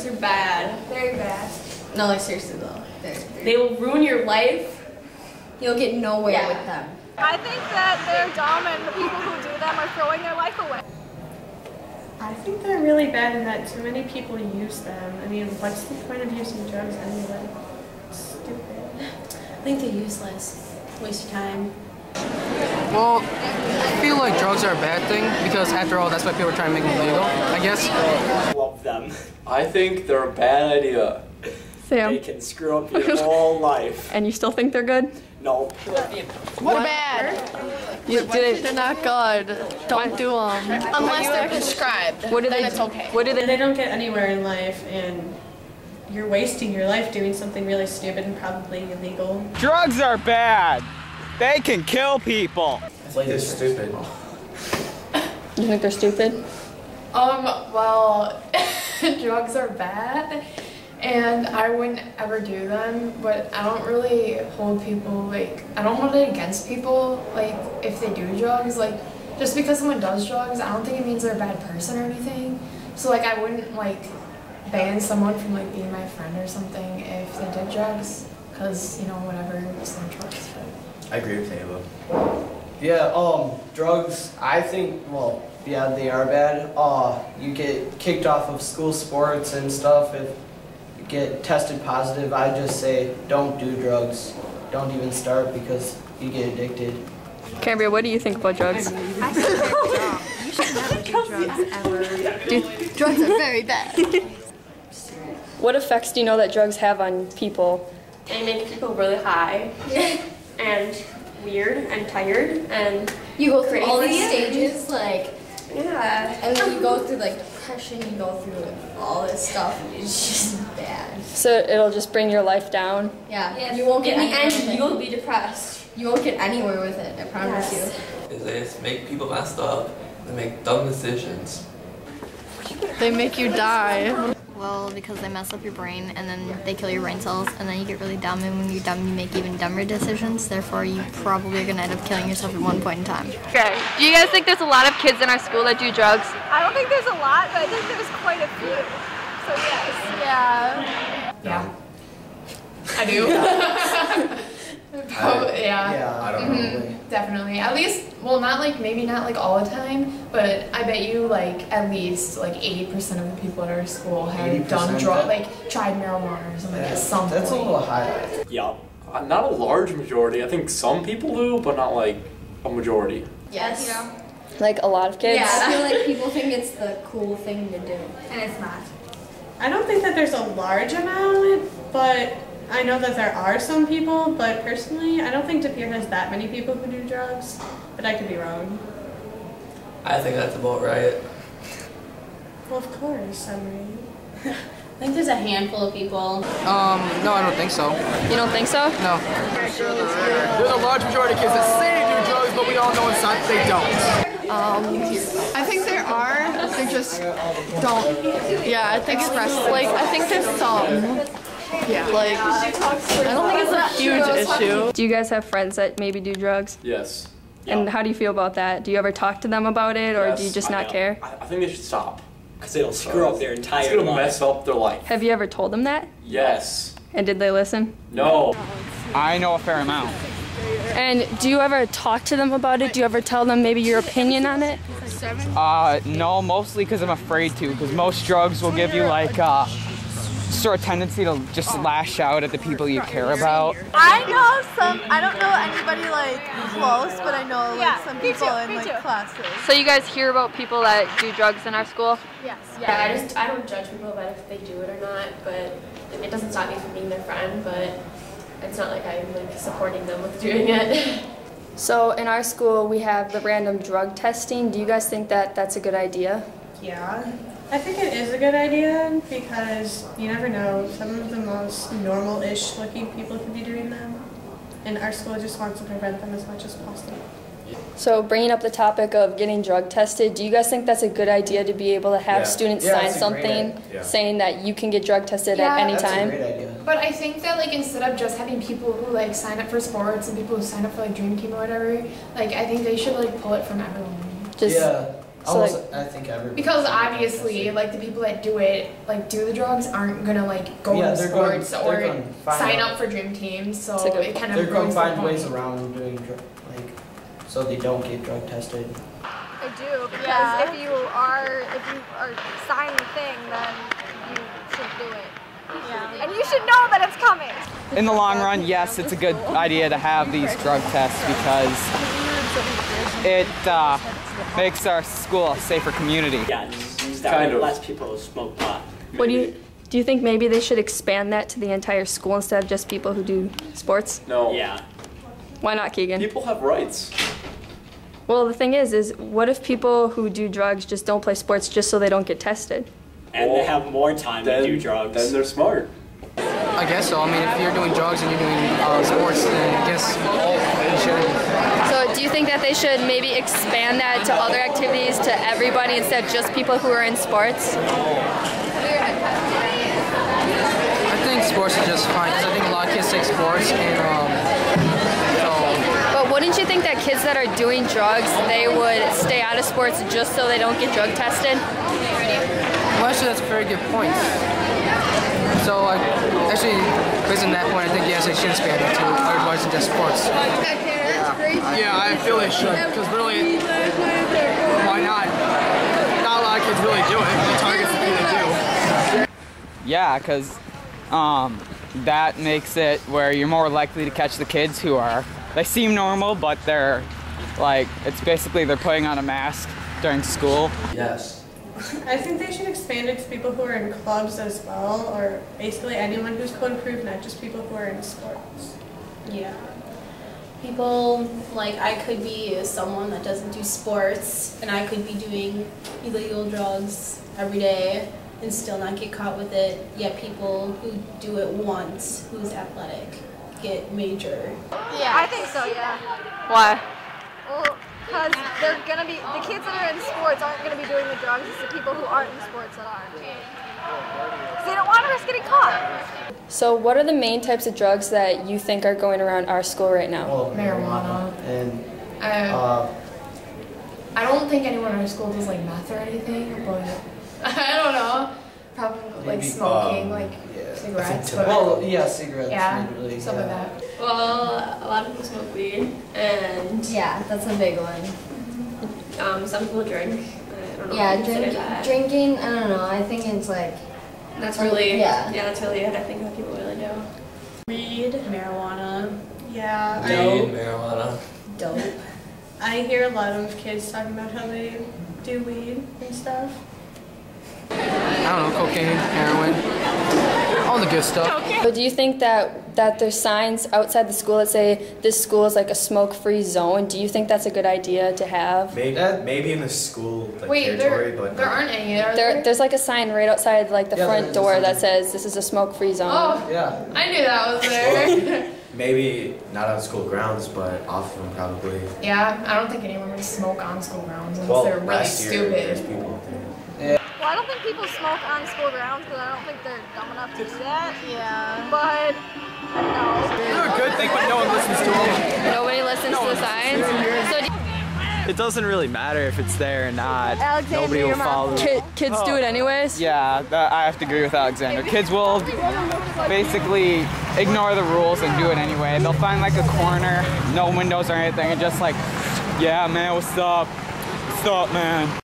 drugs are bad. Very bad. No, like seriously though. They will ruin your life. You'll get nowhere with them. I think that they're dumb and the people who do them are throwing their life away. I think they're really bad in that too many people use them. I mean, what's the point of using drugs anyway? It's stupid. I think they're useless. Waste of time. Well, I feel like drugs are a bad thing because after all, that's why people are trying to make them legal, I guess. Love them. I think they're a bad idea. They can screw up your whole life. And you still think they're good? No. What bad? They're not good. Don't do them. Unless they're prescribed. What do then they? It's okay. What do they? They don't get anywhere in life, and you're wasting your life doing something really stupid and probably illegal. Drugs are bad. They can kill people. They're stupid. You think they're stupid? Well, drugs are bad, and I wouldn't ever do them, but I don't really hold people, like, I don't hold it against people, like, if they do drugs, like, just because someone does drugs, I don't think it means they're a bad person or anything, so, like, I wouldn't, like, ban someone from, like, being my friend or something if they did drugs, because, you know, whatever, it's their choice, but. I agree with Ava. Yeah, drugs, I think, well, yeah, they are bad. You get kicked off of school sports and stuff if you get tested positive. I just say don't do drugs. Don't even start because you get addicted. Cambria, what do you think about drugs? I think they're dumb. You should never do drugs ever. Drugs are very bad. What effects do you know that drugs have on people? They make people really high and weird and tired and you go through crazy. all these stages, like, yeah. and then you go through like depression, you go through all this stuff, and it's just bad. So it'll just bring your life down? Yeah, Yes. you won't get In the anywhere with end, it. you'll be depressed. You won't get anywhere with it, I promise you. They just make people messed up. They make dumb decisions. They make you die. Well, because they mess up your brain and then they kill your brain cells and then you get really dumb, and when you're dumb you make even dumber decisions, therefore you probably are going to end up killing yourself at one point in time. Okay. Do you guys think there's a lot of kids in our school that do drugs? I don't think there's a lot, but I think there's quite a few. So yes. Yeah. I do. Yeah. I don't know. Definitely. At least, well, not like, maybe not like all the time, but I bet you like at least like 80% of the people at our school have done drugs, like tried marijuana or something at some point. That's a little high. Yeah. Not a large majority. I think some people do, but not like a majority. Yes. Like a lot of kids? Yeah, I feel like people think it's the cool thing to do. And it's not. I don't think that there's a large amount, but I know that there are some people, but personally, I don't think De Pere has that many people who do drugs, but I could be wrong. I think that's about right. Well, of course, I'm right. I think there's a handful of people. No, I don't think so. You don't think so? No. There's a large majority of kids that say they do drugs, but we all know inside they don't. I think there are. They just don't. Yeah, I think express. Like, I think there's some. Yeah. Like, I don't think it's a huge issue. Do you guys have friends that maybe do drugs? Yes. And how do you feel about that? Do you ever talk to them about it, or do you just not care? I think they should stop. Because it'll screw up their entire It's gonna life. mess up their life. Have you ever told them that? Yes. And did they listen? No. I know a fair amount. And do you ever talk to them about it? Do you ever tell them maybe your opinion on it? No, mostly because I'm afraid to, because most drugs will give you like sort of tendency to just lash out at the people you care about. I know some. I don't know anybody like close, but I know like some people in like classes. So you guys hear about people that do drugs in our school? Yes. Yeah, I don't judge people about if they do it or not, but it doesn't stop me from being their friend, but it's not like I'm like supporting them with doing it. So in our school we have the random drug testing. Do you guys think that that's a good idea? Yeah, I think it is a good idea because you never know. Some of the most normal-ish looking people could be doing them, and our school just wants to prevent them as much as possible. So bringing up the topic of getting drug tested, do you guys think that's a good idea to be able to have students sign something saying that you can get drug tested at any time? That's a great idea. But I think that like instead of just having people who like sign up for sports and people who sign up for like Dream Team or whatever, like I think they should like pull it from everyone. Just I think everybody. Because obviously, like the people that do it, like do the drugs, aren't gonna like go to sports or sign up for dream teams. So it kind of they're going to find ways around doing so they don't get drug tested. I do, because if you are signing the thing, then you should do it. Yeah. And you should know that it's coming. In the long run, yes, it's a good idea to have these drug tests because it makes our school a safer community. Yeah, that less people smoke pot. What do you think maybe they should expand that to the entire school instead of just people who do sports? No. Yeah. Why not, Keegan? People have rights. Well, the thing is what if people who do drugs just don't play sports just so they don't get tested? And they have more time to do drugs. Then they're smart. I guess so. I mean, if you're doing drugs and you're doing sports, then I guess you should. So do you think that they should maybe expand that to other activities to everybody instead of just people who are in sports? I think sports is just fine because I think a lot of kids take sports But wouldn't you think that kids that are doing drugs, they would stay out of sports just so they don't get drug tested? Well, actually, that's a very good point. So, actually, based on that point, I think yes, they should expand it to other drugs than just sports. Yeah, I feel they should, because really, why not? Not a lot of kids really do it. The target's the thing they do. Yeah, because that makes it where you're more likely to catch the kids who they seem normal, but they're like, it's basically they're putting on a mask during school. Yes. I think they should expand it to people who are in clubs as well, or basically anyone who's code approved, not just people who are in sports. Yeah. People, like I could be someone that doesn't do sports, and I could be doing illegal drugs every day and still not get caught with it, yet people who do it once, who's athletic, get major. Yeah, I think so, yeah. Why? Well, because they're gonna be, the kids that are in sports aren't gonna be doing the drugs, it's the people who aren't in sports that are. Because they don't want to risk getting caught. So what are the main types of drugs that you think are going around our school right now? Well, marijuana. And I don't think anyone in our school does like meth or anything, but I don't know. Probably like smoking, like cigarettes. Well, yeah, cigarettes. Yeah, really, stuff like that. Well, a lot of people smoke weed, and yeah, that's a big one. Some people drink. I don't know. Yeah, drinking. I don't know. I think it's like that's really that's really it. I think that people really do. Weed, marijuana. Yeah. Marijuana. Dope. I hear a lot of kids talking about how they do weed and stuff. I don't know, cocaine, heroin, all the good stuff. But do you think that there's signs outside the school that say this school is like a smoke-free zone? Do you think that's a good idea to have? Maybe in the school territory, but there aren't any. There's like a sign right outside like the front door that says this is a smoke-free zone. Oh, yeah. I knew that was there. maybe not on school grounds, but off them probably. Yeah, I don't think anyone would smoke on school grounds unless they're really stupid. There's people out there. Well, I don't think people smoke on school grounds because I don't think they're dumb enough to do that. Yeah. But, no. They're a good thing, but no one listens to them. Nobody listens to the signs? So It doesn't really matter if it's there or not. Alexander, Nobody will follow. Kids do it anyways? Yeah, I have to agree with Alexander. Kids will basically ignore the rules and do it anyway. They'll find like a corner, no windows or anything, and just like, yeah, man, what's up? What's up, man?